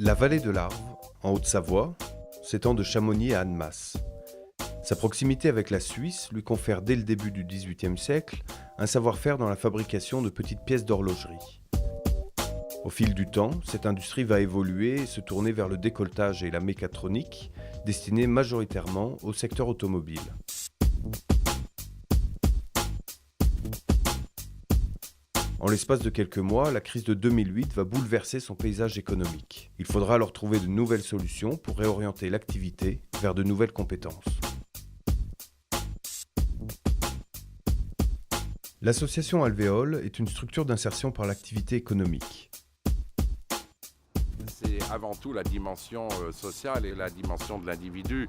La vallée de l'Arve, en Haute-Savoie, s'étend de Chamonix à Annemasse. Sa proximité avec la Suisse lui confère dès le début du XVIIIe siècle un savoir-faire dans la fabrication de petites pièces d'horlogerie. Au fil du temps, cette industrie va évoluer et se tourner vers le décolletage et la mécatronique, destinés majoritairement au secteur automobile. En l'espace de quelques mois, la crise de 2008 va bouleverser son paysage économique. Il faudra alors trouver de nouvelles solutions pour réorienter l'activité vers de nouvelles compétences. L'association Alvéole est une structure d'insertion par l'activité économique. C'est avant tout la dimension sociale et la dimension de l'individu,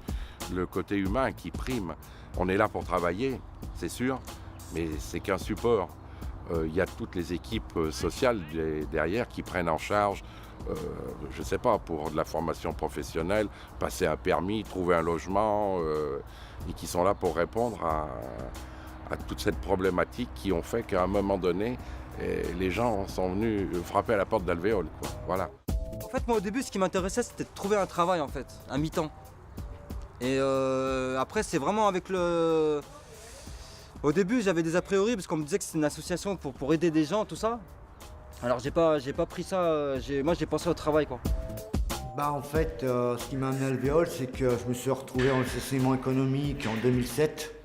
le côté humain qui prime. On est là pour travailler, c'est sûr, mais c'est qu'un support. Il y a toutes les équipes sociales derrière qui prennent en charge, je ne sais pas, pour de la formation professionnelle, passer un permis, trouver un logement, et qui sont là pour répondre à toute cette problématique qui ont fait qu'à un moment donné, les gens sont venus frapper à la porte d'Alvéole, quoi. Voilà. En fait, moi au début, ce qui m'intéressait, c'était de trouver un travail, en fait, à mi-temps. Et après, c'est vraiment avec le... Au début, j'avais des a priori parce qu'on me disait que c'était une association pour aider des gens, tout ça. Alors j'ai pas pris ça, moi j'ai pensé au travail, quoi. En fait, ce qui m'a amené à Alvéole, c'est que je me suis retrouvé en enseignement économique en 2007.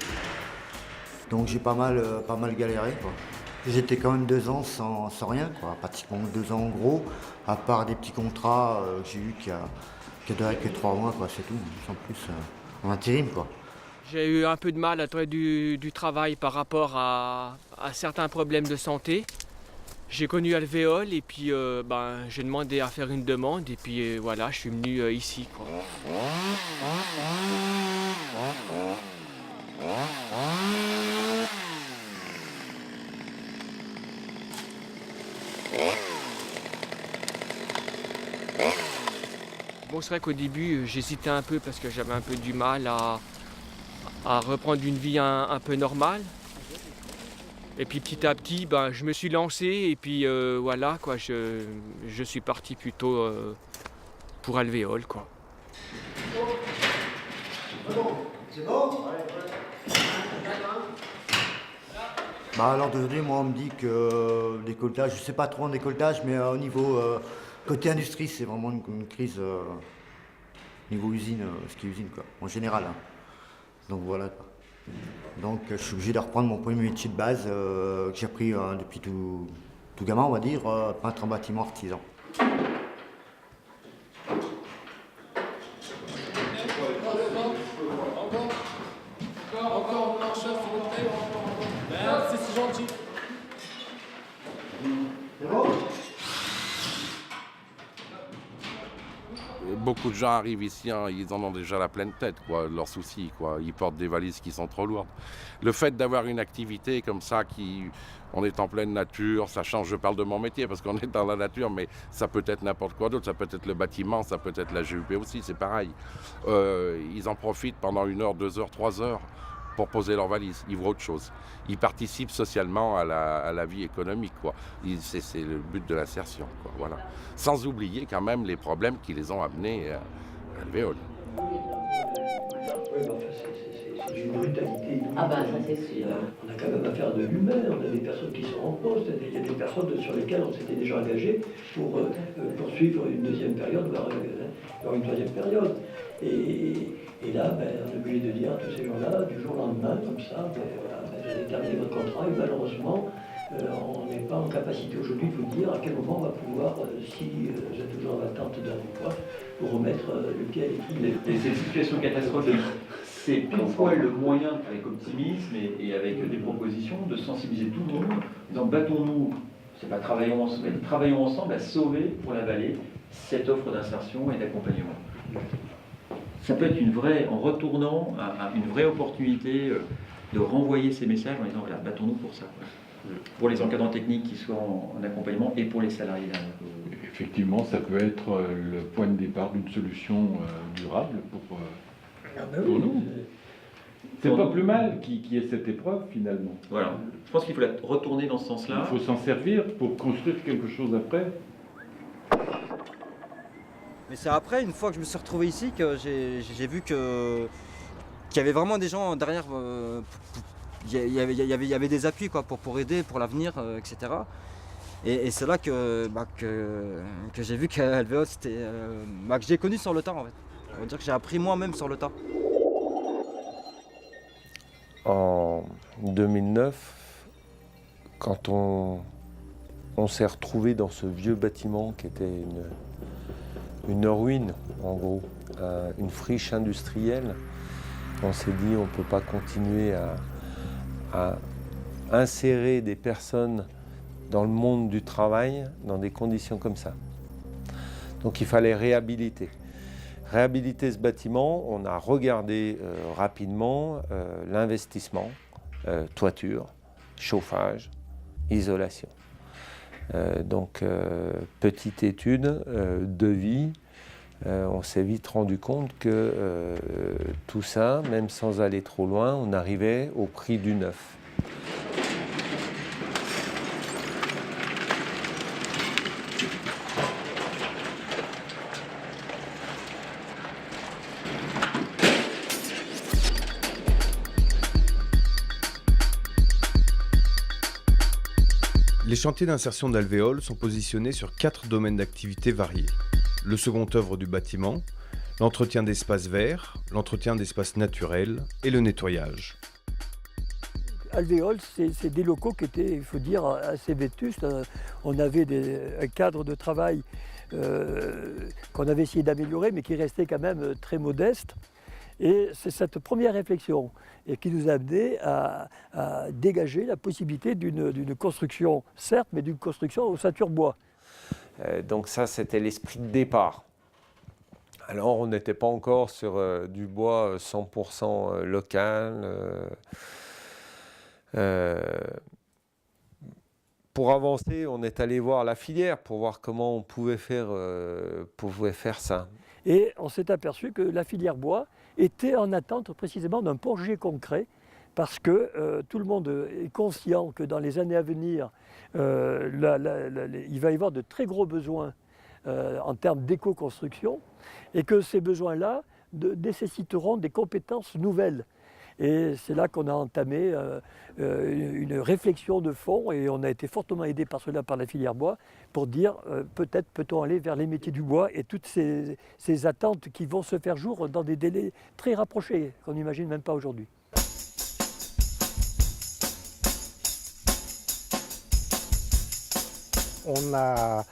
Donc j'ai pas mal galéré, quoi. J'étais quand même 2 ans sans rien, quoi. Pratiquement 2 ans en gros, à part des petits contrats que j'ai eu qui a duré que 3 mois, quoi, c'est tout, sans plus en intérim, quoi. J'ai eu un peu de mal à trouver du travail par rapport à certains problèmes de santé. J'ai connu Alvéole et puis j'ai demandé à faire une demande et puis voilà, je suis venu ici, quoi. Bon, c'est vrai qu'au début, j'hésitais un peu parce que j'avais un peu du mal à reprendre une vie un peu normale. Et puis petit à petit, je me suis lancé et puis voilà, quoi, je suis parti plutôt pour Alvéole, quoi. C'est bon ? Alors d'aujourd'hui, moi on me dit que décolletage, je sais pas trop en décolletage, mais au niveau côté industrie, c'est vraiment une crise niveau usine, ski usine, quoi, en général, hein. Donc voilà, quoi. Donc je suis obligé de reprendre mon premier métier de base que j'ai appris depuis tout gamin, on va dire, peintre en bâtiment artisan. Encore, mon chef, s'il vous plaît. Merci, c'est gentil. C'est bon ? Beaucoup de gens arrivent ici, hein, ils en ont déjà la pleine tête, quoi, leurs soucis, quoi. Ils portent des valises qui sont trop lourdes. Le fait d'avoir une activité comme ça, on est en pleine nature, ça change, je parle de mon métier parce qu'on est dans la nature, mais ça peut être n'importe quoi d'autre, ça peut être le bâtiment, ça peut être la GUP aussi, c'est pareil. Ils en profitent pendant 1 heure, 2 heures, 3 heures pour poser leurs valises, ils voient autre chose. Ils participent socialement à la vie économique, quoi. C'est le but de l'insertion, quoi, voilà. Sans oublier quand même les problèmes qui les ont amenés à Alvéole. C'est une brutalité. Ah ça c'est sûr. On a quand même affaire de l'humain, on a des personnes qui sont en poste, il y a des personnes sur lesquelles on s'était déjà engagé pour poursuivre une deuxième période, voire une troisième période. Et là, on est obligé de dire à tous ces gens-là, du jour au lendemain, comme ça, vous allez terminer votre contrat et malheureusement, on n'est pas en capacité aujourd'hui de vous dire à quel moment on va pouvoir, si vous êtes toujours en attente d'un emploi, vous remettre le pied à l'étrier. Et cette situation catastrophique, c'est pile poil le moyen, avec optimisme et avec des propositions, de sensibiliser tout le monde, en disant battons-nous, c'est pas travaillons ensemble, mais travaillons ensemble à sauver pour la vallée cette offre d'insertion et d'accompagnement. Ça peut être en retournant à une vraie opportunité de renvoyer ces messages en disant voilà, battons-nous pour ça. Pour les encadrants techniques qui sont en accompagnement et pour les salariés derrière. Effectivement, ça peut être le point de départ d'une solution durable pour nous. C'est pas plus mal qu'il y ait cette épreuve finalement. Voilà. Je pense qu'il faut la retourner dans ce sens-là. Il faut s'en servir pour construire quelque chose après. Mais c'est après, une fois que je me suis retrouvé ici, que j'ai vu qu'il y avait vraiment des gens derrière. Il y avait des appuis quoi, pour aider, pour l'avenir, etc. Et c'est là que j'ai vu qu'Alvéole, c'était. Que j'ai connu sur le tas en fait. On va dire que j'ai appris moi-même sur le tas. En 2009, quand on s'est retrouvé dans ce vieux bâtiment qui était une ruine, en gros, une friche industrielle, on s'est dit on ne peut pas continuer à insérer des personnes dans le monde du travail dans des conditions comme ça. Donc il fallait réhabiliter. Réhabiliter ce bâtiment, on a regardé rapidement l'investissement, toiture, chauffage, isolation. Donc petite étude, devis, on s'est vite rendu compte que tout ça, même sans aller trop loin, on arrivait au prix du neuf. Les chantiers d'insertion d'Alvéole sont positionnés sur 4 domaines d'activité variés. Le second œuvre du bâtiment, l'entretien d'espaces verts, l'entretien d'espaces naturels et le nettoyage. Alvéole, c'est des locaux qui étaient, il faut dire, assez vétustes. On avait un cadre de travail qu'on avait essayé d'améliorer, mais qui restait quand même très modeste. Et c'est cette première réflexion qui nous a amené à dégager la possibilité d'une construction, certes, mais d'une construction au ceinture bois. Donc ça, c'était l'esprit de départ. Alors, on n'était pas encore sur du bois 100% local. Pour avancer, on est allé voir la filière pour voir comment on pouvait faire ça. Et on s'est aperçu que la filière bois était en attente précisément d'un projet concret parce que tout le monde est conscient que dans les années à venir, il va y avoir de très gros besoins en termes d'éco-construction et que ces besoins-là nécessiteront des compétences nouvelles. Et c'est là qu'on a entamé une réflexion de fond et on a été fortement aidé par cela, par la filière bois, pour dire peut-être peut-on aller vers les métiers du bois et toutes ces attentes qui vont se faire jour dans des délais très rapprochés qu'on n'imagine même pas aujourd'hui. On a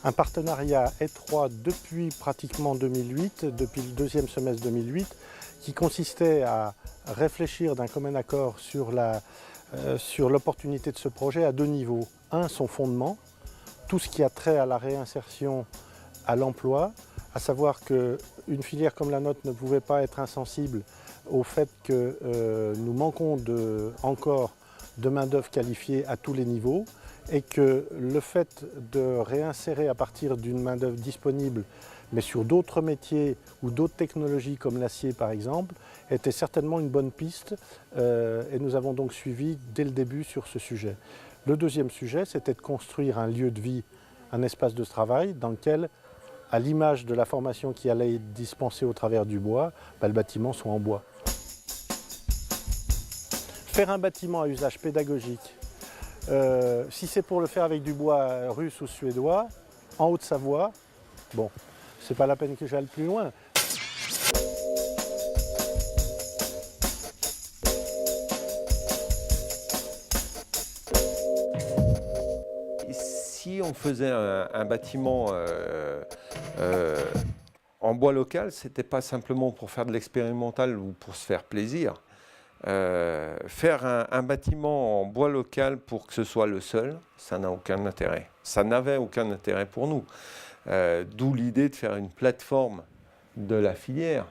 un partenariat étroit depuis pratiquement 2008, depuis le deuxième semestre 2008, qui consistait à réfléchir d'un commun accord sur l'opportunité de ce projet à 2 niveaux. Un, son fondement, tout ce qui a trait à la réinsertion, à l'emploi, à savoir qu'une filière comme la nôtre ne pouvait pas être insensible au fait que nous manquons encore de main-d'œuvre qualifiée à tous les niveaux et que le fait de réinsérer à partir d'une main-d'œuvre disponible mais sur d'autres métiers ou d'autres technologies comme l'acier par exemple, était certainement une bonne piste et nous avons donc suivi dès le début sur ce sujet. Le deuxième sujet, c'était de construire un lieu de vie, un espace de travail dans lequel, à l'image de la formation qui allait être dispensée au travers du bois, le bâtiment soit en bois. Faire un bâtiment à usage pédagogique, si c'est pour le faire avec du bois russe ou suédois, en Haute-Savoie, bon, c'est pas la peine que j'aille plus loin. Si on faisait un bâtiment en bois local, c'était pas simplement pour faire de l'expérimental ou pour se faire plaisir. Faire un bâtiment en bois local pour que ce soit le seul, ça n'a aucun intérêt. Ça n'avait aucun intérêt pour nous. D'où l'idée de faire une plateforme de la filière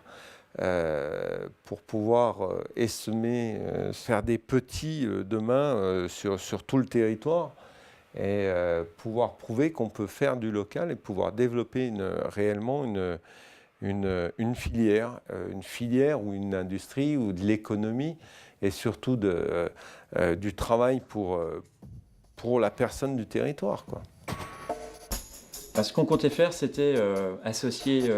pour pouvoir essaimer, faire des petits demain sur tout le territoire et pouvoir prouver qu'on peut faire du local et pouvoir développer réellement une filière ou une industrie ou de l'économie et surtout du travail pour la personne du territoire, quoi. Ce qu'on comptait faire, c'était associer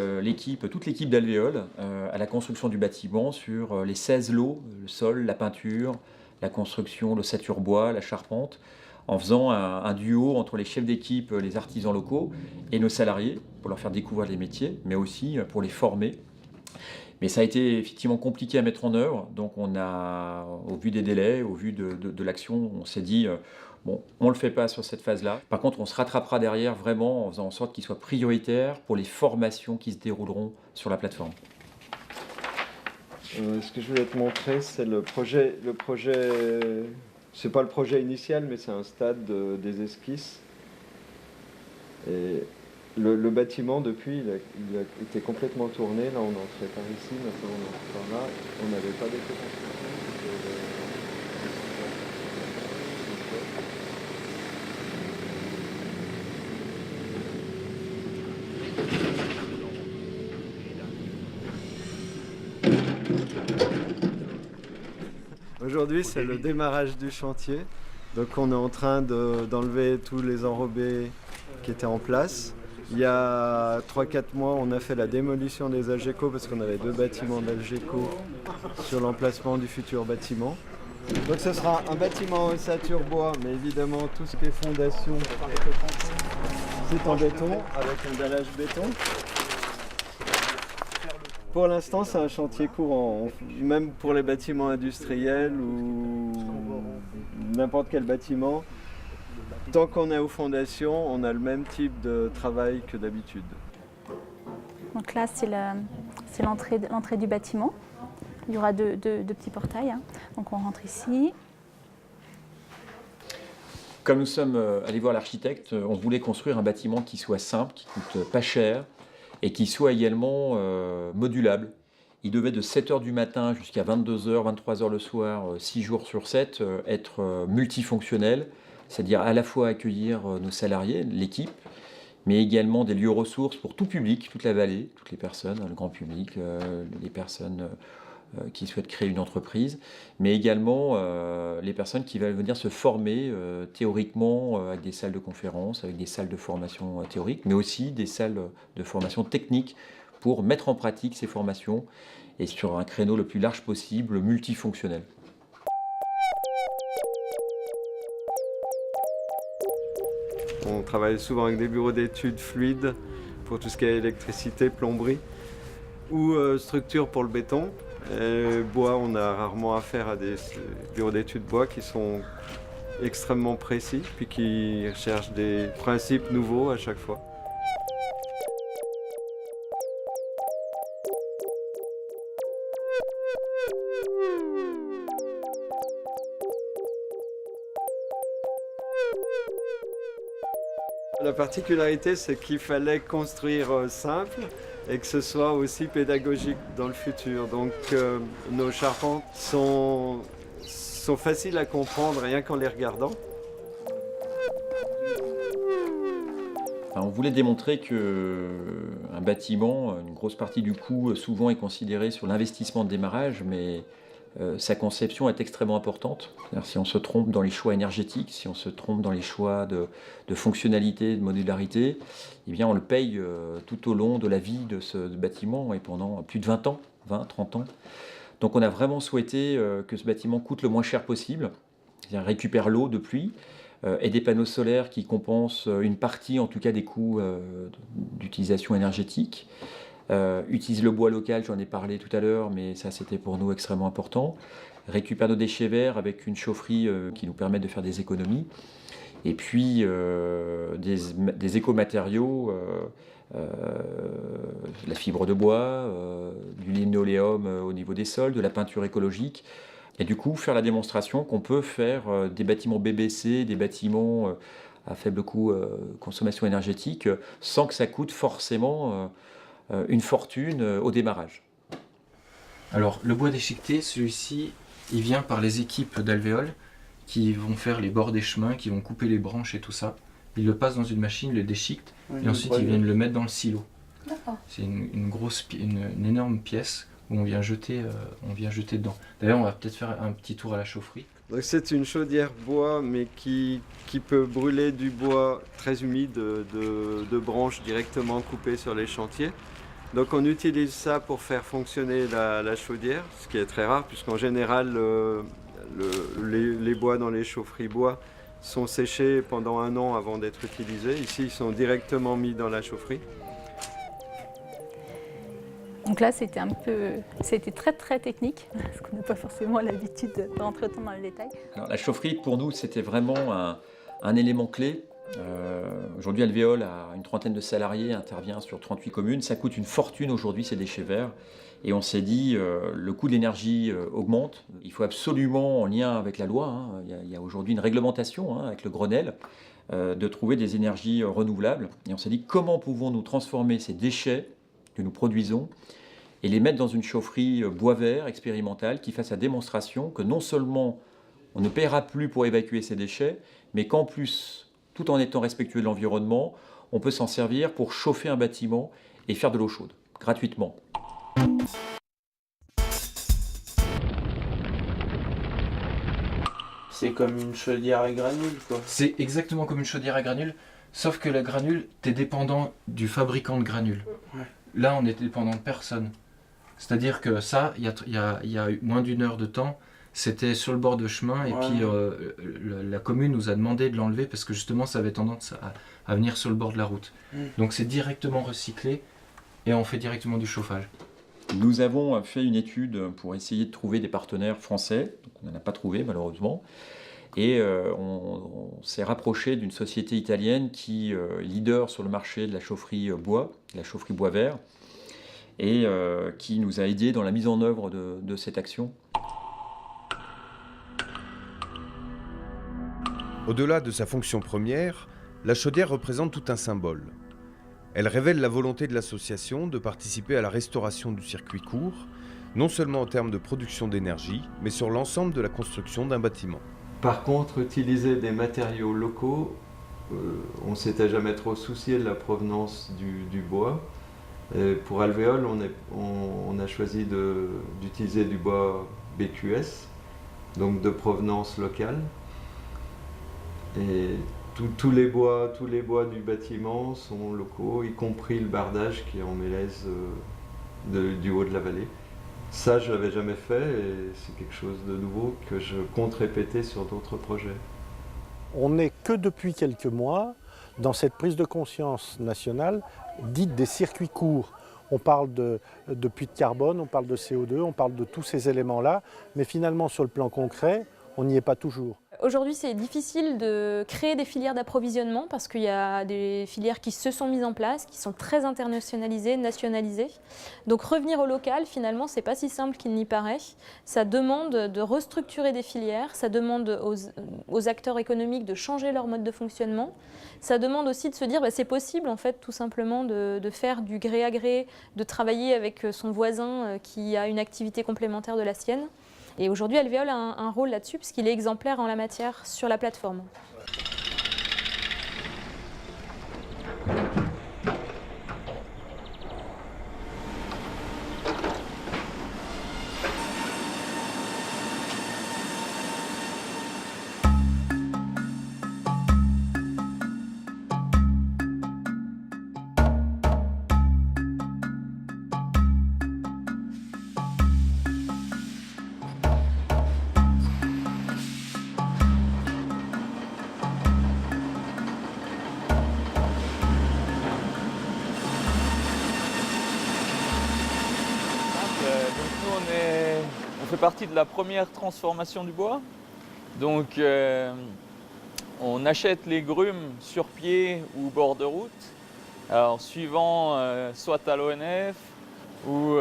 toute l'équipe d'Alvéole à la construction du bâtiment sur les 16 lots, le sol, la peinture, la construction, l'ossature bois, la charpente, en faisant un duo entre les chefs d'équipe, les artisans locaux et nos salariés, pour leur faire découvrir les métiers, mais aussi pour les former. Mais ça a été effectivement compliqué à mettre en œuvre, donc on a, au vu des délais, au vu de l'action, on s'est dit... Bon, on ne le fait pas sur cette phase-là. Par contre, on se rattrapera derrière vraiment en faisant en sorte qu'il soit prioritaire pour les formations qui se dérouleront sur la plateforme. Ce que je voulais te montrer, c'est le projet. C'est pas le projet initial, mais c'est un stade des esquisses. Et le bâtiment, depuis, il a été complètement tourné. Là, on entrait par ici, maintenant on entre par là. On n'avait pas d'éco-construction. Aujourd'hui, c'est le démarrage du chantier. Donc on est en train d'enlever tous les enrobés qui étaient en place. Il y a 3-4 mois, on a fait la démolition des Algeco parce qu'on avait 2 bâtiments d'Algeco sur l'emplacement du futur bâtiment. Donc ce sera un bâtiment en ossature bois, mais évidemment tout ce qui est fondation, c'est en béton avec un dallage béton. Pour l'instant, c'est un chantier courant, même pour les bâtiments industriels ou n'importe quel bâtiment. Tant qu'on est aux fondations, on a le même type de travail que d'habitude. Donc là, c'est l'entrée du bâtiment. Il y aura deux petits portails. Donc on rentre ici. Comme nous sommes allés voir l'architecte, on voulait construire un bâtiment qui soit simple, qui coûte pas cher, et qui soit également modulable. Il devait de 7h du matin jusqu'à 22h, 23h le soir, 6 jours sur 7, être multifonctionnel, c'est-à-dire à la fois accueillir nos salariés, l'équipe, mais également des lieux ressources pour tout public, toute la vallée, toutes les personnes, le grand public, les personnes qui souhaitent créer une entreprise, mais également les personnes qui veulent venir se former théoriquement avec des salles de conférence, avec des salles de formation théorique, mais aussi des salles de formation technique pour mettre en pratique ces formations et sur un créneau le plus large possible, multifonctionnel. On travaille souvent avec des bureaux d'études fluides pour tout ce qui est électricité, plomberie ou structure pour le béton. Et bois, on a rarement affaire à des bureaux d'études bois qui sont extrêmement précis puis qui cherchent des principes nouveaux à chaque fois. La particularité, c'est qu'il fallait construire simple et que ce soit aussi pédagogique dans le futur. Donc nos charpentes sont faciles à comprendre rien qu'en les regardant. On voulait démontrer qu'un bâtiment, une grosse partie du coût, souvent est considérée sur l'investissement de démarrage, mais sa conception est extrêmement importante. Si on se trompe dans les choix énergétiques, si on se trompe dans les choix de fonctionnalité, de modularité, eh bien on le paye tout au long de la vie de ce bâtiment et pendant plus de 20 ans, 20, 30 ans. Donc on a vraiment souhaité que ce bâtiment coûte le moins cher possible, c'est-à-dire récupère l'eau de pluie, et des panneaux solaires qui compensent une partie en tout cas des coûts d'utilisation énergétique. Utilise le bois local, j'en ai parlé tout à l'heure, mais ça c'était pour nous extrêmement important. Récupère nos déchets verts avec une chaufferie qui nous permet de faire des économies. Et puis des écomatériaux, la fibre de bois, du linoléum au niveau des sols, de la peinture écologique. Et du coup, faire la démonstration qu'on peut faire des bâtiments BBC, des bâtiments à faible coût consommation énergétique, sans que ça coûte forcément une fortune au démarrage. Alors le bois déchiqueté, celui-ci, il vient par les équipes d'Alvéole qui vont faire les bords des chemins, qui vont couper les branches et tout ça. Ils le passent dans une machine, le déchiquetent, et ensuite ils viennent le mettre dans le silo. C'est une énorme pièce où on vient jeter dedans. D'ailleurs, on va peut-être faire un petit tour à la chaufferie. Donc c'est une chaudière bois, mais qui peut brûler du bois très humide de branches directement coupées sur les chantiers. Donc on utilise ça pour faire fonctionner la chaudière, ce qui est très rare, puisqu'en général les bois dans les chaufferies bois sont séchés pendant 1 an avant d'être utilisés. Ici, ils sont directement mis dans la chaufferie. Donc là, c'était très très technique, parce qu'on n'a pas forcément l'habitude de rentrer tant dans le détail. Alors, la chaufferie, pour nous, c'était vraiment un élément clé. Aujourd'hui, Alvéole a une 30aine de salariés, intervient sur 38 communes. Ça coûte une fortune aujourd'hui, ces déchets verts. Et on s'est dit, le coût de l'énergie augmente. Il faut absolument, en lien avec la loi, il y a aujourd'hui une réglementation avec le Grenelle, de trouver des énergies renouvelables. Et on s'est dit, comment pouvons-nous transformer ces déchets que nous produisons et les mettre dans une chaufferie bois vert expérimentale qui fasse la démonstration que non seulement on ne paiera plus pour évacuer ces déchets, mais qu'en plus, tout en étant respectueux de l'environnement, on peut s'en servir pour chauffer un bâtiment et faire de l'eau chaude, gratuitement. C'est comme une chaudière à granules, quoi. C'est exactement comme une chaudière à granules, sauf que la granule, t'es dépendant du fabricant de granules. Ouais. Là, on est dépendant de personne. C'est-à-dire que ça, il y a moins d'1 heure de temps, c'était sur le bord de chemin, et puis la commune nous a demandé de l'enlever parce que justement, ça avait tendance à venir sur le bord de la route. Donc c'est directement recyclé et on fait directement du chauffage. Nous avons fait une étude pour essayer de trouver des partenaires français, donc on n'en a pas trouvé malheureusement, et on s'est rapproché d'une société italienne qui est leader sur le marché de la chaufferie bois, la chaufferie bois vert, et qui nous a aidés dans la mise en œuvre de cette action. Au-delà de sa fonction première, la chaudière représente tout un symbole. Elle révèle la volonté de l'association de participer à la restauration du circuit court, non seulement en termes de production d'énergie, mais sur l'ensemble de la construction d'un bâtiment. Par contre, utiliser des matériaux locaux, on ne s'était jamais trop soucié de la provenance du bois. Et pour Alvéole, on a choisi d'utiliser du bois BQS, donc de provenance locale. Et tous les bois du bâtiment sont locaux, y compris le bardage qui est en mélèze du haut de la vallée. Ça, je ne l'avais jamais fait et c'est quelque chose de nouveau que je compte répéter sur d'autres projets. On n'est que depuis quelques mois dans cette prise de conscience nationale dite des circuits courts. On parle de puits de carbone, on parle de CO2, on parle de tous ces éléments-là, mais finalement sur le plan concret, on n'y est pas toujours. Aujourd'hui, c'est difficile de créer des filières d'approvisionnement parce qu'il y a des filières qui se sont mises en place, qui sont très internationalisées, nationalisées. Donc revenir au local, finalement, c'est pas si simple qu'il n'y paraît. Ça demande de restructurer des filières, ça demande aux acteurs économiques de changer leur mode de fonctionnement. Ça demande aussi de se dire, c'est possible en fait tout simplement de faire du gré à gré, de travailler avec son voisin qui a une activité complémentaire de la sienne. Et aujourd'hui, Alvéole a un rôle là-dessus puisqu'il est exemplaire en la matière sur la plateforme. On fait partie de la première transformation du bois. Donc on achète les grumes sur pied ou bord de route. Alors suivant soit à l'ONF ou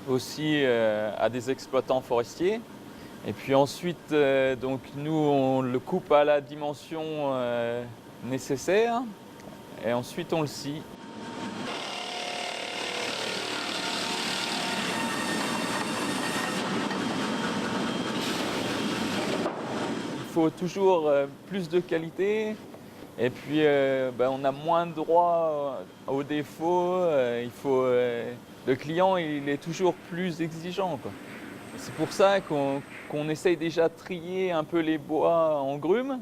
aussi à des exploitants forestiers. Et puis ensuite donc nous on le coupe à la dimension nécessaire et ensuite on le scie. Il faut toujours plus de qualité et puis on a moins de droit aux défauts. Le client il est toujours plus exigeant, quoi. C'est pour ça qu'on essaye déjà de trier un peu les bois en grumes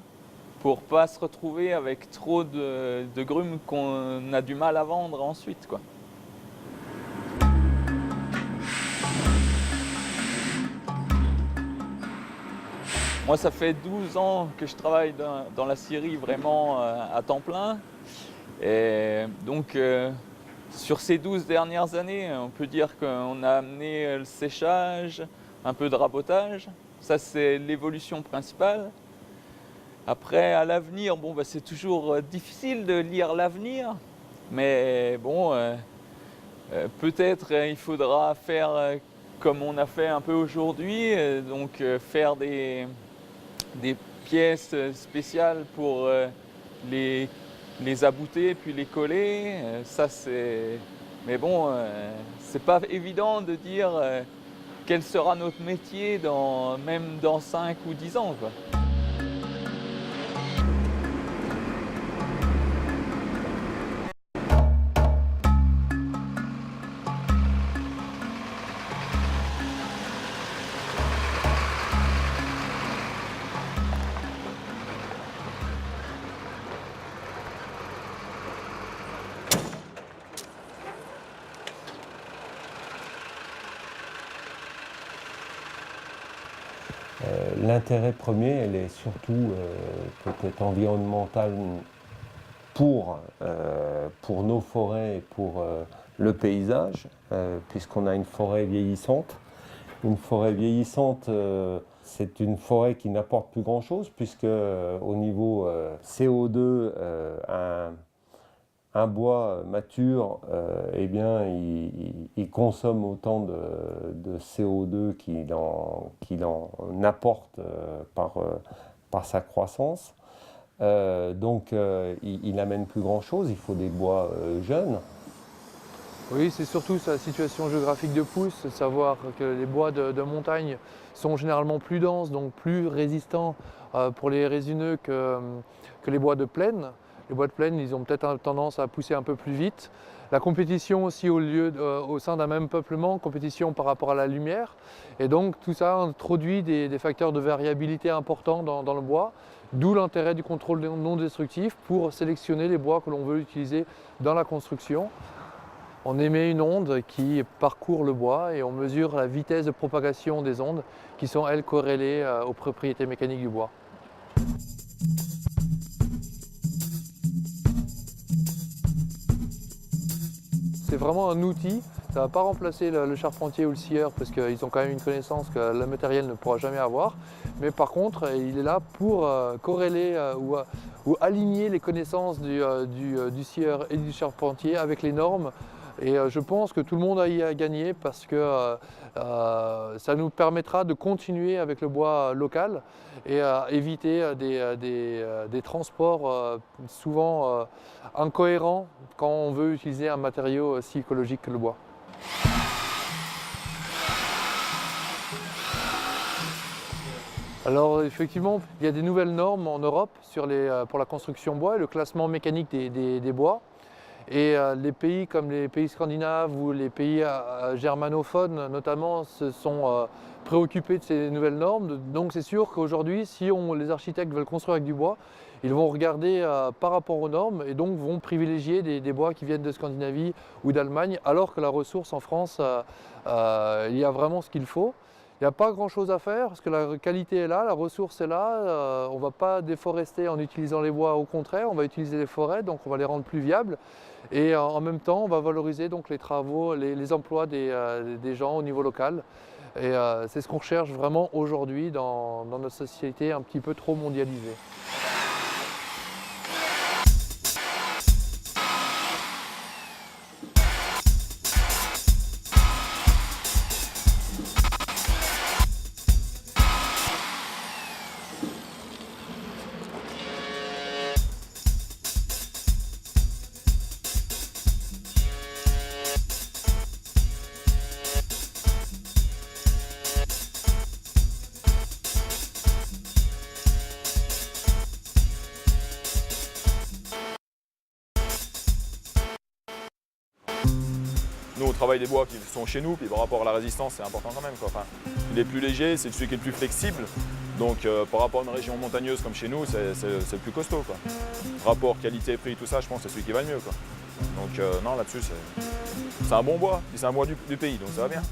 pour ne pas se retrouver avec trop de grumes qu'on a du mal à vendre ensuite, quoi. Moi, ça fait 12 ans que je travaille dans la scierie vraiment à temps plein. Et donc, sur ces 12 dernières années, on peut dire qu'on a amené le séchage, un peu de rabotage. Ça, c'est l'évolution principale. Après, à l'avenir, bon, bah, c'est toujours difficile de lire l'avenir. Mais bon, peut-être il faudra faire comme on a fait un peu aujourd'hui, donc faire des pièces spéciales pour les abouter puis les coller. Ça, c'est... Mais bon, c'est pas évident de dire quel sera notre métier même dans 5 ou 10 ans, quoi. L'intérêt premier, elle est surtout peut-être environnemental pour nos forêts et pour le paysage, puisqu'on a une forêt vieillissante. Une forêt vieillissante, c'est une forêt qui n'apporte plus grand-chose, puisque au niveau CO2, un bois mature, eh bien, il consomme autant de CO2 qu'il en apporte par sa croissance. Donc, il n'amène plus grand-chose, il faut des bois jeunes. Oui, c'est surtout sa situation géographique de pousse, savoir que les bois de montagne sont généralement plus denses, donc plus résistants pour les résineux que les bois de plaine. Les bois de plaine, ils ont peut-être tendance à pousser un peu plus vite. La compétition aussi au sein d'un même peuplement, compétition par rapport à la lumière. Et donc tout ça introduit des facteurs de variabilité importants dans le bois, d'où l'intérêt du contrôle non destructif pour sélectionner les bois que l'on veut utiliser dans la construction. On émet une onde qui parcourt le bois et on mesure la vitesse de propagation des ondes qui sont, elles, corrélées aux propriétés mécaniques du bois. C'est vraiment un outil, ça ne va pas remplacer le charpentier ou le scieur parce qu'ils ont quand même une connaissance que le matériel ne pourra jamais avoir. Mais par contre, il est là pour corréler ou aligner les connaissances du scieur et du charpentier avec les normes. Et je pense que tout le monde a y à gagner parce que ça nous permettra de continuer avec le bois local et éviter des transports souvent incohérents quand on veut utiliser un matériau aussi écologique que le bois. Alors effectivement, il y a des nouvelles normes en Europe pour la construction bois et le classement mécanique des bois. Et les pays comme les pays scandinaves ou les pays germanophones notamment se sont préoccupés de ces nouvelles normes. Donc c'est sûr qu'aujourd'hui, si les architectes veulent construire avec du bois, ils vont regarder par rapport aux normes et donc vont privilégier des bois qui viennent de Scandinavie ou d'Allemagne, alors que la ressource en France, il y a vraiment ce qu'il faut. Il n'y a pas grand chose à faire parce que la qualité est là, la ressource est là, on ne va pas déforester en utilisant les bois, au contraire, on va utiliser les forêts, donc on va les rendre plus viables. Et en même temps, on va valoriser donc les travaux, les emplois des gens au niveau local. Et c'est ce qu'on recherche vraiment aujourd'hui dans notre société un petit peu trop mondialisée. travail des bois qui sont chez nous, puis par rapport à la résistance, c'est important quand même, quoi. Enfin, il est plus léger, c'est celui qui est le plus flexible. Donc par rapport à une région montagneuse comme chez nous, c'est le plus costaud, quoi. Rapport qualité-prix, tout ça, je pense que c'est celui qui va le mieux, quoi. Donc non, là-dessus, c'est un bon bois, puis c'est un bois du pays, donc ça va bien.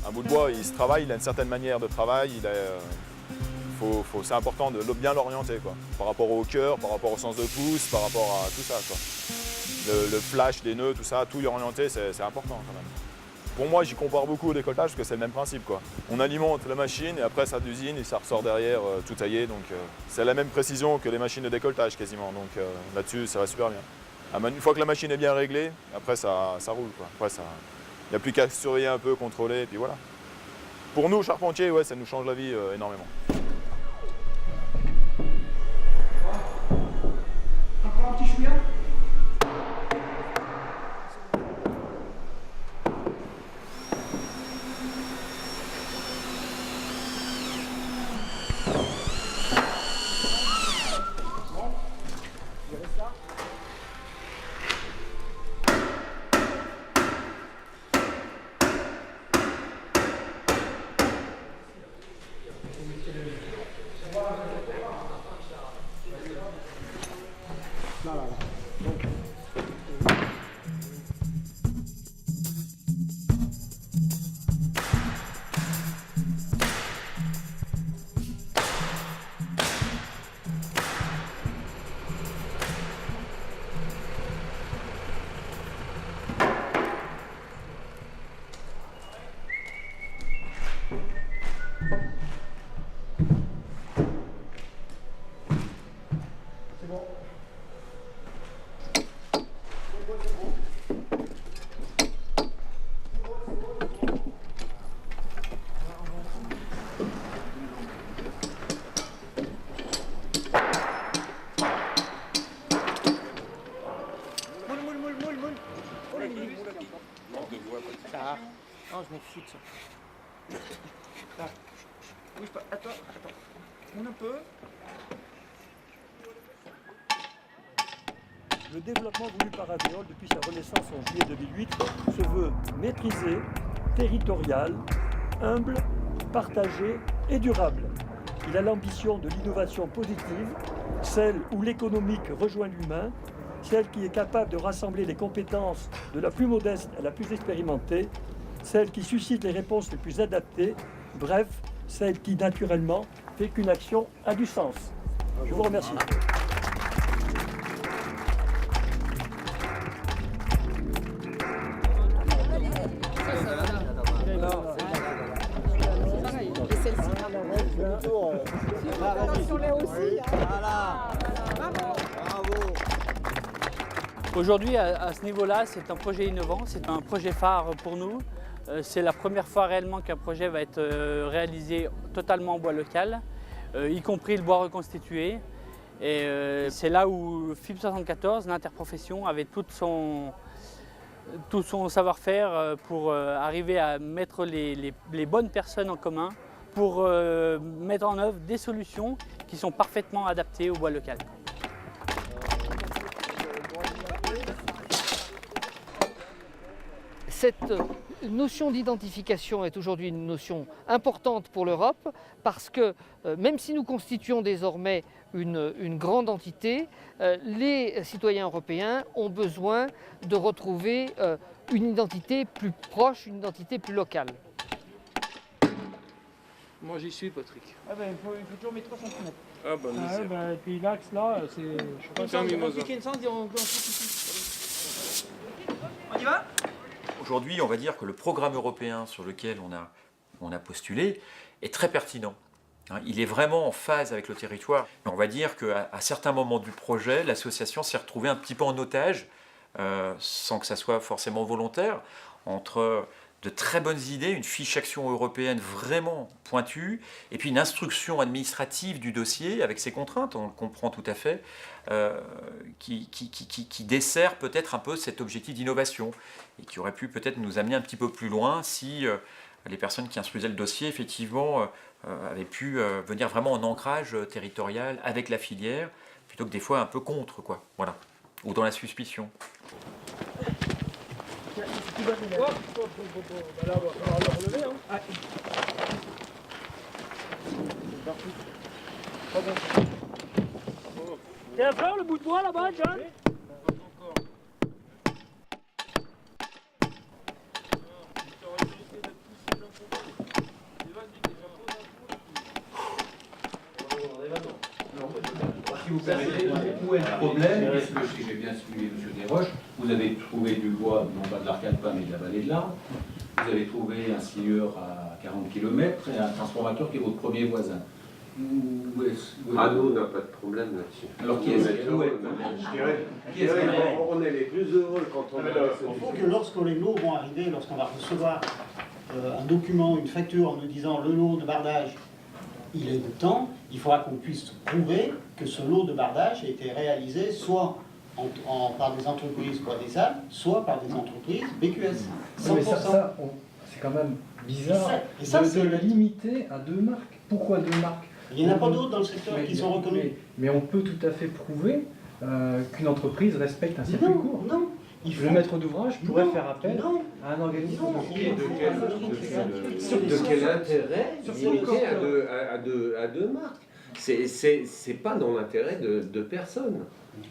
Un bout de bois, il se travaille, il a une certaine manière de travail, c'est important de bien l'orienter, quoi. Par rapport au cœur, par rapport au sens de pouce, par rapport à tout ça, quoi. Le flash, les nœuds, tout ça, tout y orienter, c'est important quand même. Pour moi, j'y compare beaucoup au décolletage parce que c'est le même principe, quoi. On alimente la machine et après ça d'usine et ça ressort derrière tout taillé. Donc c'est la même précision que les machines de décolletage quasiment. Donc là-dessus, ça va super bien. Une fois que la machine est bien réglée, après ça roule, quoi. Après, il n'y a plus qu'à surveiller un peu, contrôler et puis voilà. Pour nous, charpentiers, ouais, ça nous change la vie énormément. Encore un petit chouïa. Non, je m'en fous de ça. Là. Bouge pas. Attends. Tourne un peu. Le développement voulu par Alvéole depuis sa renaissance en juillet 2008 se veut maîtrisé, territorial, humble, partagé et durable. Il a l'ambition de l'innovation positive, celle où l'économique rejoint l'humain, celle qui est capable de rassembler les compétences de la plus modeste à la plus expérimentée, celle qui suscite les réponses les plus adaptées, bref, celle qui naturellement fait qu'une action a du sens. Je vous remercie. Aujourd'hui, à ce niveau-là, c'est un projet innovant, c'est un projet phare pour nous. C'est la première fois réellement qu'un projet va être réalisé totalement en bois local, y compris le bois reconstitué. Et c'est là où FIP 74, l'interprofession, avait tout son savoir-faire pour arriver à mettre les bonnes personnes en commun pour mettre en œuvre des solutions qui sont parfaitement adaptées au bois local. Cette notion d'identification est aujourd'hui une notion importante pour l'Europe parce que même si nous constituons désormais une grande entité, les citoyens européens ont besoin de retrouver une identité plus proche, une identité plus locale. Moi j'y suis, Patrick. Ah ben, il faut toujours mettre 3 cm. Ah bah, Et puis l'axe là, c'est... C'est un mimosa. On y va ? Aujourd'hui, on va dire que le programme européen sur lequel on a postulé est très pertinent. Il est vraiment en phase avec le territoire. On va dire qu'à certains moments du projet, l'association s'est retrouvée un petit peu en otage, sans que ça soit forcément volontaire, entre de très bonnes idées, une fiche action européenne vraiment pointue, et puis une instruction administrative du dossier avec ses contraintes, on le comprend tout à fait, qui dessert peut-être un peu cet objectif d'innovation et qui aurait pu peut-être nous amener un petit peu plus loin si les personnes qui instruisaient le dossier effectivement avaient pu venir vraiment en ancrage territorial avec la filière plutôt que des fois un peu contre, quoi. Voilà. Ou dans la suspicion. T'es à fleur le bout de bois là-bas, John? Si vous permettez, où est le problème? Puisque si j'ai bien suivi M. Desroches, vous avez trouvé du bois, non pas de l'Arcade-Pas, mais de la vallée de l'Arve. Vous avez trouvé un scieur à 40 km et un transformateur qui est votre premier voisin. Ah, nous, on n'a pas de problème là-dessus. Alors qui est-ce On est les plus heureux quand on a Il faut que lorsque les lots vont arriver, lorsqu'on va recevoir un document, une facture en nous disant le lot de bardage, il est de temps, il faudra qu'on puisse prouver que ce lot de bardage a été réalisé soit par des entreprises quadrisables, soit par des entreprises BQS. 100%. Mais ça, c'est quand même bizarre de le limiter à 2 marques. Pourquoi 2 marques? Il n'y en a pas d'autres dans le secteur qui sont reconnus. Mais on peut tout à fait prouver qu'une entreprise respecte un circuit court. Non. Le maître d'ouvrage pourrait faire appel à un organisme de quel intérêt limiter à deux marques? C'est pas dans l'intérêt de personne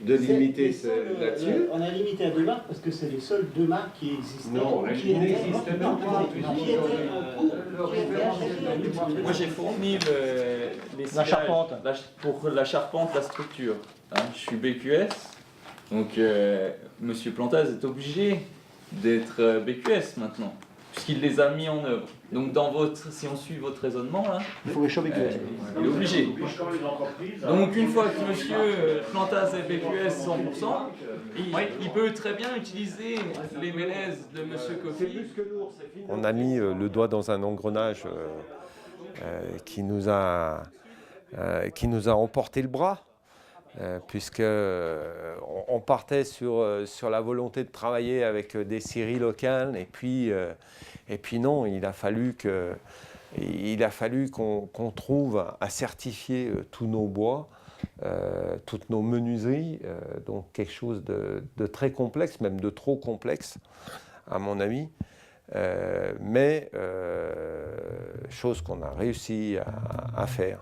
de limiter là-dessus. On a limité à 2 marques parce que c'est les seules 2 marques qui existent. Non, elles n'existent pas. Moi j'ai fourni les La charpente. pour la charpente, la structure. Hein, je suis BQS, donc Monsieur Plantaz est obligé d'être BQS maintenant, puisqu'il les a mis en œuvre. Donc si on suit votre raisonnement là, il faut réchauffer BQS. Il est obligé. Donc une fois que Monsieur Plantaz est BQS 100%, il peut très bien utiliser les mélèzes de Monsieur Coffy. On a mis le doigt dans un engrenage qui nous a emporté le bras, puisque on partait sur la volonté de travailler avec des scieries locales, et puis non, il a fallu qu'on trouve à certifier tous nos bois, toutes nos menuiseries, donc quelque chose de très complexe, même de trop complexe, à mon avis. Mais chose qu'on a réussi à faire.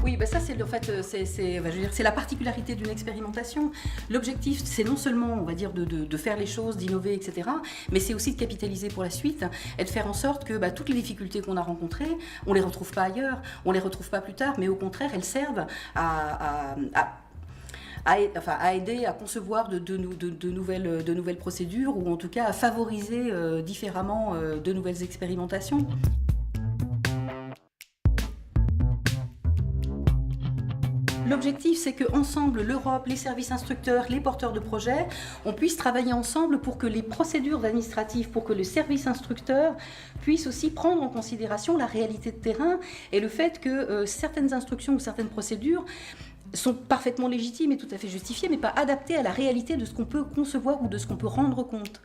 Oui, bah ça c'est en fait c'est la particularité d'une expérimentation. L'objectif c'est non seulement on va dire de faire les choses, d'innover, etc. Mais c'est aussi de capitaliser pour la suite et de faire en sorte que toutes les difficultés qu'on a rencontrées, on les retrouve pas ailleurs, on les retrouve pas plus tard, mais au contraire elles servent à aider à concevoir de nouvelles procédures ou en tout cas à favoriser différemment de nouvelles expérimentations. L'objectif, c'est qu'ensemble, l'Europe, les services instructeurs, les porteurs de projets, on puisse travailler ensemble pour que les procédures administratives, pour que le service instructeur puisse aussi prendre en considération la réalité de terrain et le fait que certaines instructions ou certaines procédures sont parfaitement légitimes et tout à fait justifiées, mais pas adaptées à la réalité de ce qu'on peut concevoir ou de ce qu'on peut rendre compte.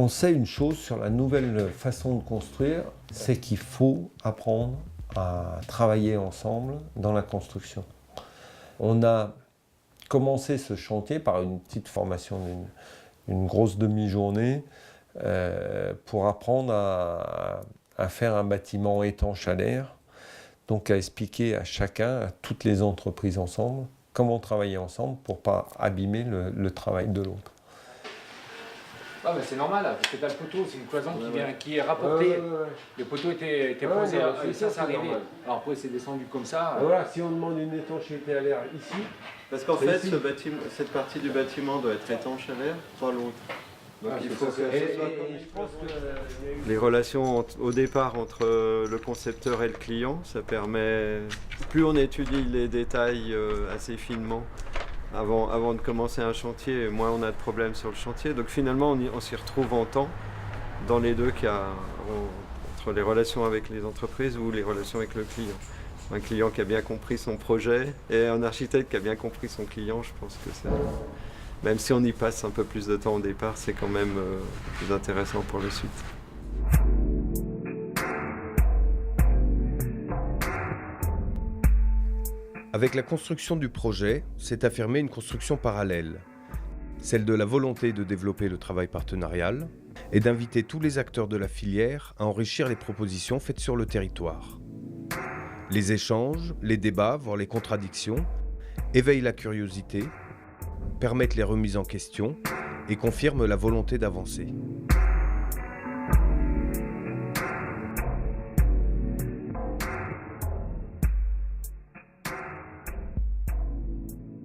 On sait une chose sur la nouvelle façon de construire, c'est qu'il faut apprendre à travailler ensemble dans la construction. On a commencé ce chantier par une petite formation d'une grosse demi-journée pour apprendre à faire un bâtiment étanche à l'air, donc à expliquer à chacun, à toutes les entreprises ensemble, comment travailler ensemble pour ne pas abîmer le travail de l'autre. Ah mais c'est normal, parce que tu as le poteau, c'est une cloison qui est rapportée. Le poteau était posé, ça c'est arrivé. Alors après c'est descendu comme ça. Voilà, si on demande une étanchéité à l'air ici... Parce qu'en fait, cette partie du bâtiment doit être étanche à l'air, pas l'autre. Donc il faut que ce soit les relations au départ entre le concepteur et le client, ça permet, plus on étudie les détails assez finement, avant de commencer un chantier, moins on a de problèmes sur le chantier. Donc finalement, on s'y retrouve en temps dans les deux cas, entre les relations avec les entreprises ou les relations avec le client. Un client qui a bien compris son projet et un architecte qui a bien compris son client, je pense que c'est... Même si on y passe un peu plus de temps au départ, c'est quand même plus intéressant pour la suite. Avec la construction du projet, s'est affirmée une construction parallèle, celle de la volonté de développer le travail partenarial et d'inviter tous les acteurs de la filière à enrichir les propositions faites sur le territoire. Les échanges, les débats, voire les contradictions, éveillent la curiosité, permettent les remises en question et confirment la volonté d'avancer.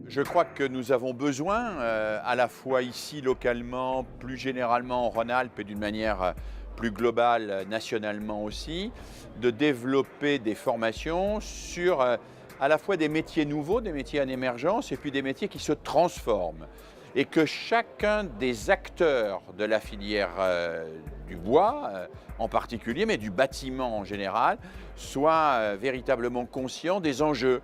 Je crois que nous avons besoin, à la fois ici localement, plus généralement en Rhône-Alpes et d'une manière plus globale nationalement aussi, de développer des formations sur à la fois des métiers nouveaux, des métiers en émergence et puis des métiers qui se transforment. Et que chacun des acteurs de la filière du bois en particulier, mais du bâtiment en général, soit véritablement conscient des enjeux.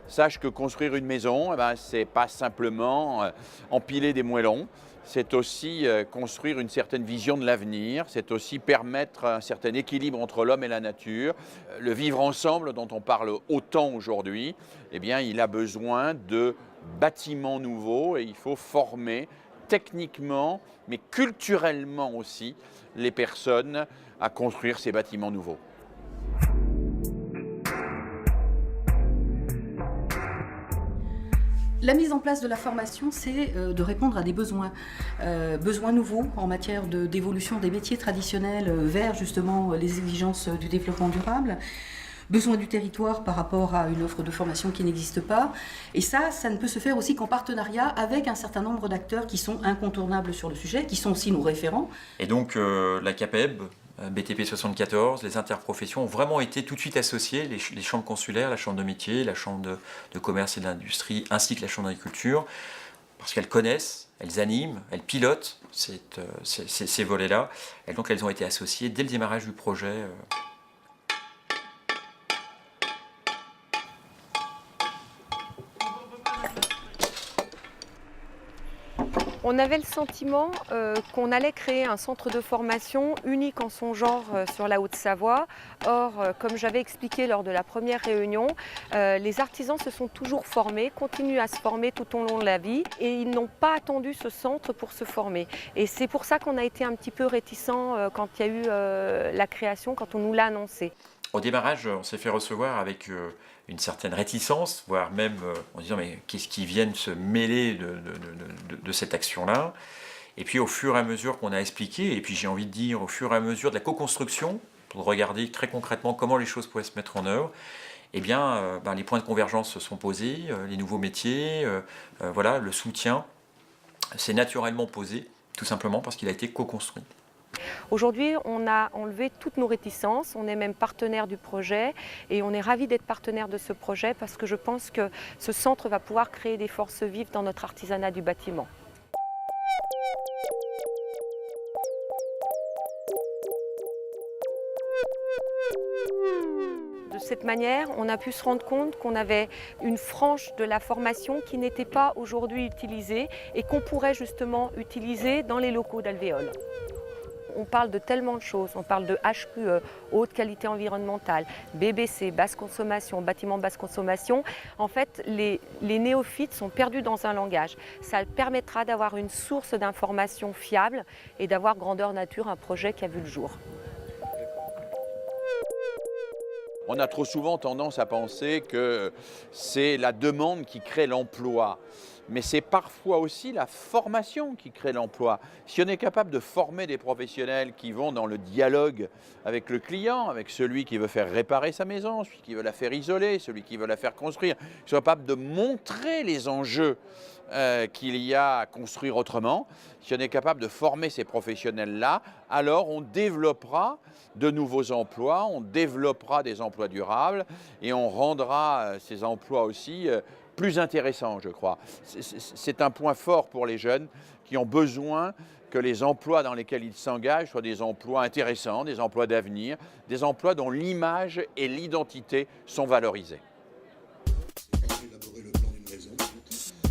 Sache que construire une maison, ce n'est pas simplement empiler des moellons, c'est aussi construire une certaine vision de l'avenir, c'est aussi permettre un certain équilibre entre l'homme et la nature. Le vivre ensemble dont on parle autant aujourd'hui, eh bien, il a besoin de bâtiments nouveaux et il faut former techniquement, mais culturellement aussi, les personnes à construire ces bâtiments nouveaux. La mise en place de la formation, c'est de répondre à des besoins, besoins nouveaux en matière d'évolution des métiers traditionnels vers justement les exigences du développement durable, besoins du territoire par rapport à une offre de formation qui n'existe pas. Et ça ne peut se faire aussi qu'en partenariat avec un certain nombre d'acteurs qui sont incontournables sur le sujet, qui sont aussi nos référents. Et donc la CAPEB, BTP 74, les interprofessions ont vraiment été tout de suite associées, les chambres consulaires, la chambre de métier, la chambre de commerce et d'industrie, ainsi que la chambre d'agriculture, parce qu'elles connaissent, elles animent, elles pilotent ces volets-là. Et donc elles ont été associées dès le démarrage du projet. On avait le sentiment qu'on allait créer un centre de formation unique en son genre sur la Haute-Savoie. Or, comme j'avais expliqué lors de la première réunion, les artisans se sont toujours formés, continuent à se former tout au long de la vie et ils n'ont pas attendu ce centre pour se former. Et c'est pour ça qu'on a été un petit peu réticents quand il y a eu la création, quand on nous l'a annoncé. Au démarrage, on s'est fait recevoir avec une certaine réticence, voire même en disant mais qu'est-ce qui viennent se mêler de cette action-là. Et puis au fur et à mesure qu'on a expliqué, et puis j'ai envie de dire au fur et à mesure de la co-construction, pour regarder très concrètement comment les choses pouvaient se mettre en œuvre, eh bien, les points de convergence se sont posés, les nouveaux métiers, voilà, le soutien s'est naturellement posé, tout simplement parce qu'il a été co-construit. Aujourd'hui, on a enlevé toutes nos réticences, on est même partenaire du projet et on est ravis d'être partenaire de ce projet parce que je pense que ce centre va pouvoir créer des forces vives dans notre artisanat du bâtiment. De cette manière, on a pu se rendre compte qu'on avait une frange de la formation qui n'était pas aujourd'hui utilisée et qu'on pourrait justement utiliser dans les locaux d'Alvéole. On parle de tellement de choses, on parle de HQE, haute qualité environnementale, BBC, basse consommation, bâtiment basse consommation. En fait, les néophytes sont perdus dans un langage. Ça permettra d'avoir une source d'information fiable et d'avoir grandeur nature un projet qui a vu le jour. On a trop souvent tendance à penser que c'est la demande qui crée l'emploi. Mais c'est parfois aussi la formation qui crée l'emploi. Si on est capable de former des professionnels qui vont dans le dialogue avec le client, avec celui qui veut faire réparer sa maison, celui qui veut la faire isoler, celui qui veut la faire construire, qui sont capables de montrer les enjeux qu'il y a à construire autrement, si on est capable de former ces professionnels-là, alors on développera de nouveaux emplois, on développera des emplois durables et on rendra ces emplois aussi plus intéressant, je crois. C'est un point fort pour les jeunes qui ont besoin que les emplois dans lesquels ils s'engagent soient des emplois intéressants, des emplois d'avenir, des emplois dont l'image et l'identité sont valorisées.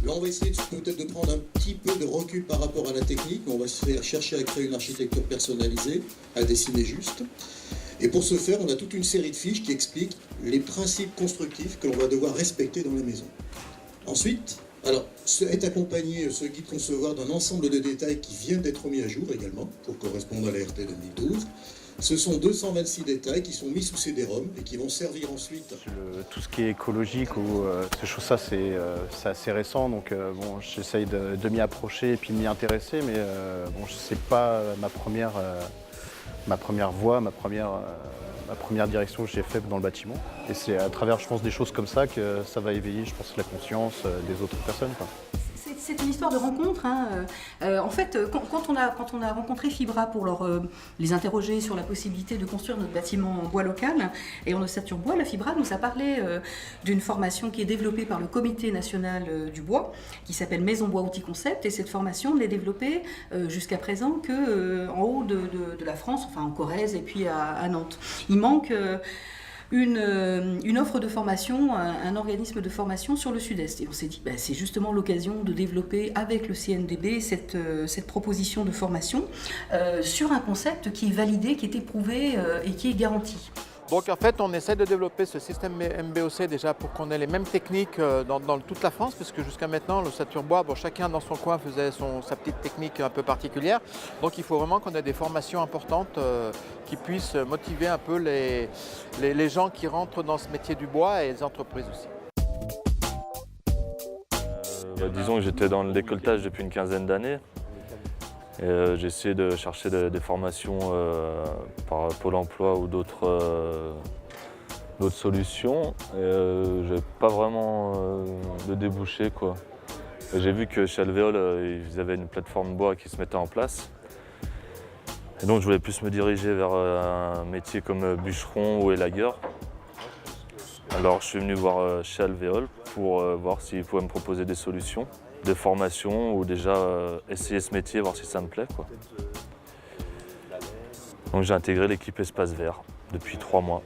Là, on va essayer peut-être de prendre un petit peu de recul par rapport à la technique. On va chercher à créer une architecture personnalisée, à dessiner juste. Et pour ce faire, on a toute une série de fiches qui expliquent les principes constructifs que l'on va devoir respecter dans la maison. Ensuite, est accompagné ce guide concevoir d'un ensemble de détails qui viennent d'être mis à jour également, pour correspondre à la RT 2012. Ce sont 226 détails qui sont mis sous CD-ROM et qui vont servir ensuite. Tout ce qui est écologique ou ces choses-là, c'est assez récent, donc bon, j'essaye de m'y approcher et puis de m'y intéresser, mais bon, c'est pas ma première voie, ma première direction que j'ai faite dans le bâtiment. Et c'est à travers, je pense, des choses comme ça que ça va éveiller, je pense, la conscience des autres personnes, quoi. C'est une histoire de rencontre. En fait, quand on a rencontré Fibra pour les interroger sur la possibilité de construire notre bâtiment en bois local et en ossature bois, la Fibra nous a parlé d'une formation qui est développée par le Comité national du bois, qui s'appelle Maison Bois Outils Concept, et cette formation n'est développée jusqu'à présent qu'en haut de la France, enfin en Corrèze et puis à Nantes. Il manque une offre de formation, un organisme de formation sur le sud-est. Et on s'est dit, c'est justement l'occasion de développer avec le CNDB cette proposition de formation sur un concept qui est validé, qui est éprouvé et qui est garanti. Donc en fait, on essaie de développer ce système MBOC déjà pour qu'on ait les mêmes techniques dans toute la France, parce que jusqu'à maintenant, l'ossature bois, bon, chacun dans son coin faisait sa petite technique un peu particulière. Donc il faut vraiment qu'on ait des formations importantes qui puissent motiver un peu les gens qui rentrent dans ce métier du bois et les entreprises aussi. Disons que j'étais dans le décolletage depuis une quinzaine d'années. J'ai essayé de chercher des formations par Pôle emploi ou d'autres solutions. J'ai pas vraiment de débouché, quoi. J'ai vu que chez Alvéole, ils avaient une plateforme bois qui se mettait en place. Et donc je voulais plus me diriger vers un métier comme bûcheron ou élagueur. Alors je suis venu voir chez Alvéole pour voir s'ils pouvaient me proposer des solutions, des formations ou déjà essayer ce métier, voir si ça me plaît, quoi. Donc j'ai intégré l'équipe Espace Vert depuis 3 mois.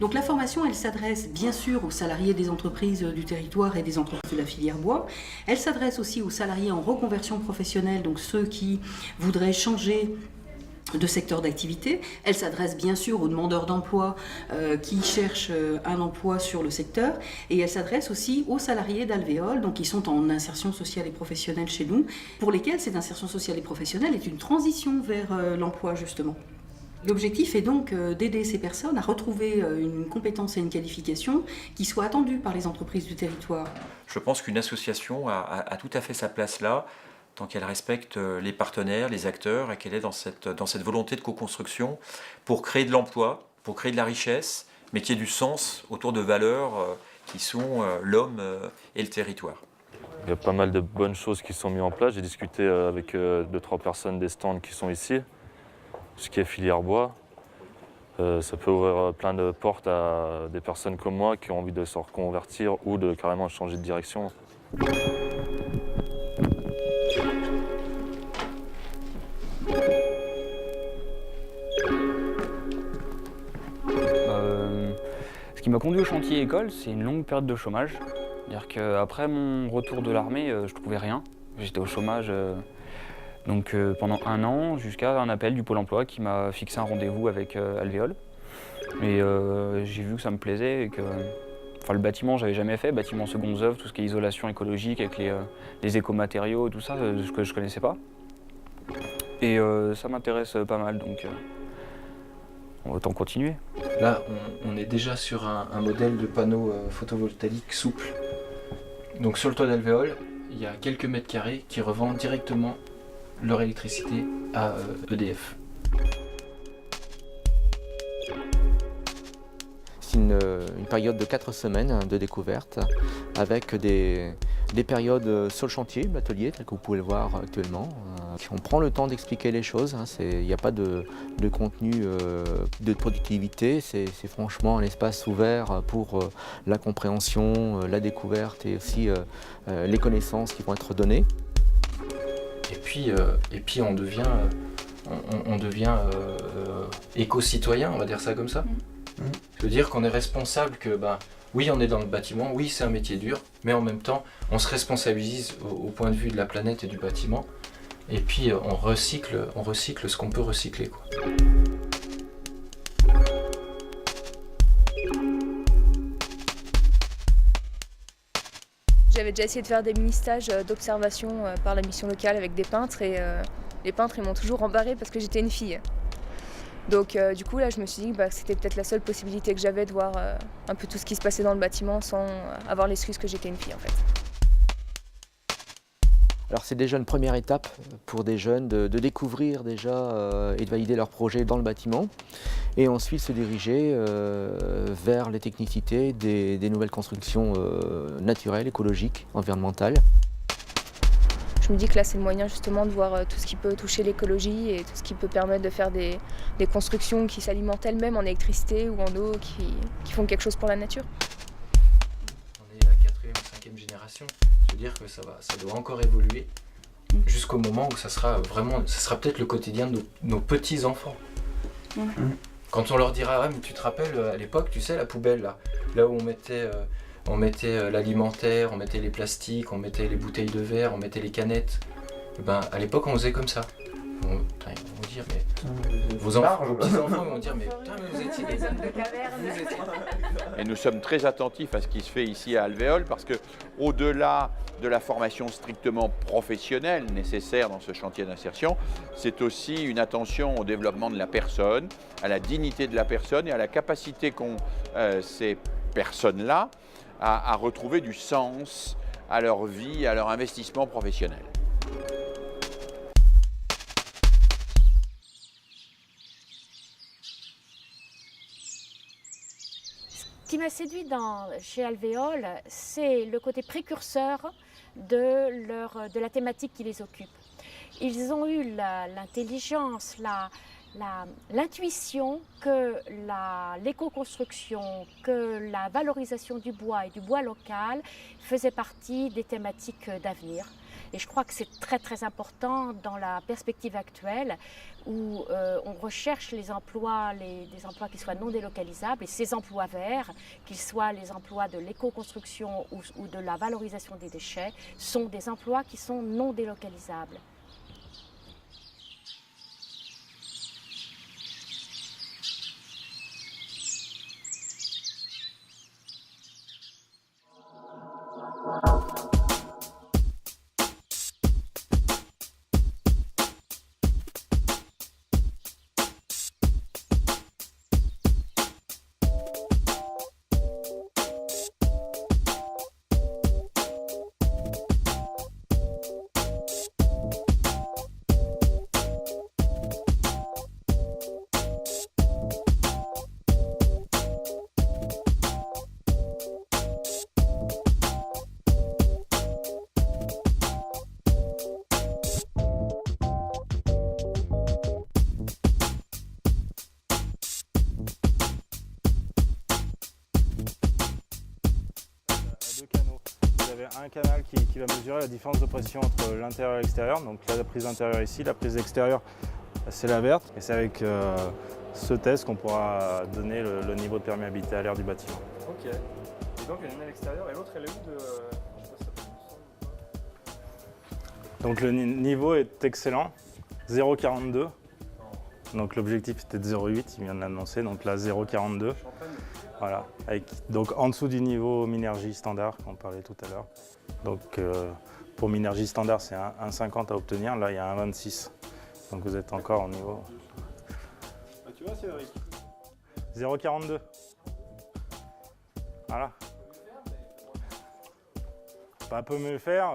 Donc la formation, elle s'adresse bien sûr aux salariés des entreprises du territoire et des entreprises de la filière bois. Elle s'adresse aussi aux salariés en reconversion professionnelle, donc ceux qui voudraient changer de secteur d'activité. Elle s'adresse bien sûr aux demandeurs d'emploi qui cherchent un emploi sur le secteur, et elle s'adresse aussi aux salariés d'Alvéole, donc qui sont en insertion sociale et professionnelle chez nous, pour lesquels cette insertion sociale et professionnelle est une transition vers l'emploi justement. L'objectif est donc d'aider ces personnes à retrouver une compétence et une qualification qui soient attendues par les entreprises du territoire. Je pense qu'une association a tout à fait sa place là, tant qu'elle respecte les partenaires, les acteurs, et qu'elle est dans cette volonté de co-construction pour créer de l'emploi, pour créer de la richesse, mais qu'il y ait du sens autour de valeurs qui sont l'homme et le territoire. Il y a pas mal de bonnes choses qui sont mises en place. J'ai discuté avec 2-3 personnes des stands qui sont ici. Ce qui est filière bois, ça peut ouvrir plein de portes à des personnes comme moi qui ont envie de se reconvertir ou de carrément changer de direction. Ce qui m'a conduit au chantier école, c'est une longue période de chômage. C'est-à-dire qu'après mon retour de l'armée, je trouvais rien. J'étais au chômage donc pendant 1 an, jusqu'à un appel du Pôle emploi qui m'a fixé un rendez-vous avec Alvéole. Et j'ai vu que ça me plaisait et que le bâtiment, j'avais jamais fait, bâtiment secondes œuvres, tout ce qui est isolation écologique avec les écomatériaux et tout ça, ce que je connaissais pas. Et ça m'intéresse pas mal, donc autant continuer. Là, on est déjà sur un modèle de panneau photovoltaïque souple. Donc sur le toit d'Alvéole, il y a quelques mètres carrés qui revendent directement leur électricité à EDF. C'est une période de 4 semaines de découverte avec des périodes sur le chantier, l'atelier, tel que vous pouvez le voir actuellement. On prend le temps d'expliquer les choses, hein. Il n'y a pas de contenu de productivité, c'est franchement un espace ouvert pour la compréhension, la découverte et aussi les connaissances qui vont être données. Et puis on devient éco-citoyen, on va dire ça comme ça. Ça veut dire qu'on est responsable que, oui, on est dans le bâtiment, oui, c'est un métier dur, mais en même temps, on se responsabilise au point de vue de la planète et du bâtiment. Et puis, on recycle ce qu'on peut recycler, quoi. J'avais déjà essayé de faire des mini-stages d'observation par la mission locale avec des peintres et les peintres ils m'ont toujours embarré parce que j'étais une fille. Donc du coup là je me suis dit que c'était peut-être la seule possibilité que j'avais de voir un peu tout ce qui se passait dans le bâtiment sans avoir l'excuse que j'étais une fille en fait. Alors c'est déjà une première étape pour des jeunes de découvrir déjà et de valider leur projet dans le bâtiment et ensuite se diriger vers les technicités des nouvelles constructions naturelles, écologiques, environnementales. Je me dis que là c'est le moyen justement de voir tout ce qui peut toucher l'écologie et tout ce qui peut permettre de faire des constructions qui s'alimentent elles-mêmes en électricité ou en eau, qui font quelque chose pour la nature. On est la 4e ou 5e génération. Je veux dire que ça doit encore évoluer jusqu'au moment où ça sera peut-être le quotidien de nos petits-enfants. Quand on leur dira, mais tu te rappelles à l'époque, tu sais, la poubelle, là où on mettait l'alimentaire, on mettait les plastiques, on mettait les bouteilles de verre, on mettait les canettes. À l'époque, on faisait comme ça. Ils vont dire, mais vos petits-enfants vont dire, mais putain, mais vous étiez des âmes de caverne. Et nous sommes très attentifs à ce qui se fait ici à Alvéole parce que, au-delà de la formation strictement professionnelle nécessaire dans ce chantier d'insertion, c'est aussi une attention au développement de la personne, à la dignité de la personne et à la capacité qu'ont ces personnes-là à retrouver du sens à leur vie, à leur investissement professionnel. Ce qui m'a séduit chez Alvéole, c'est le côté précurseur de la thématique qui les occupe. Ils ont eu l'intelligence, l'intuition que l'éco-construction, que la valorisation du bois et du bois local faisaient partie des thématiques d'avenir. Et je crois que c'est très très important dans la perspective actuelle où on recherche les emplois, des emplois qui soient non délocalisables et ces emplois verts, qu'ils soient les emplois de l'éco-construction ou de la valorisation des déchets, sont des emplois qui sont non délocalisables. Un canal qui va mesurer la différence de pression entre l'intérieur et l'extérieur. Donc là, la prise intérieure ici, la prise extérieure, c'est la verte. Et c'est avec ce test qu'on pourra donner le niveau de perméabilité à l'air du bâtiment. Ok. Et donc il y en a à l'extérieur et l'autre elle est où de... Donc le niveau est excellent, 0,42. Donc l'objectif était de 0,8, il vient de l'annoncer, donc là 0,42. Voilà, donc en dessous du niveau Minergie standard qu'on parlait tout à l'heure. Donc pour Minergie standard c'est 1,50 à obtenir, là il y a 1,26. Donc vous êtes encore au niveau... Ah, tu vois Cédric, 0,42. Voilà. Pas peut mieux faire.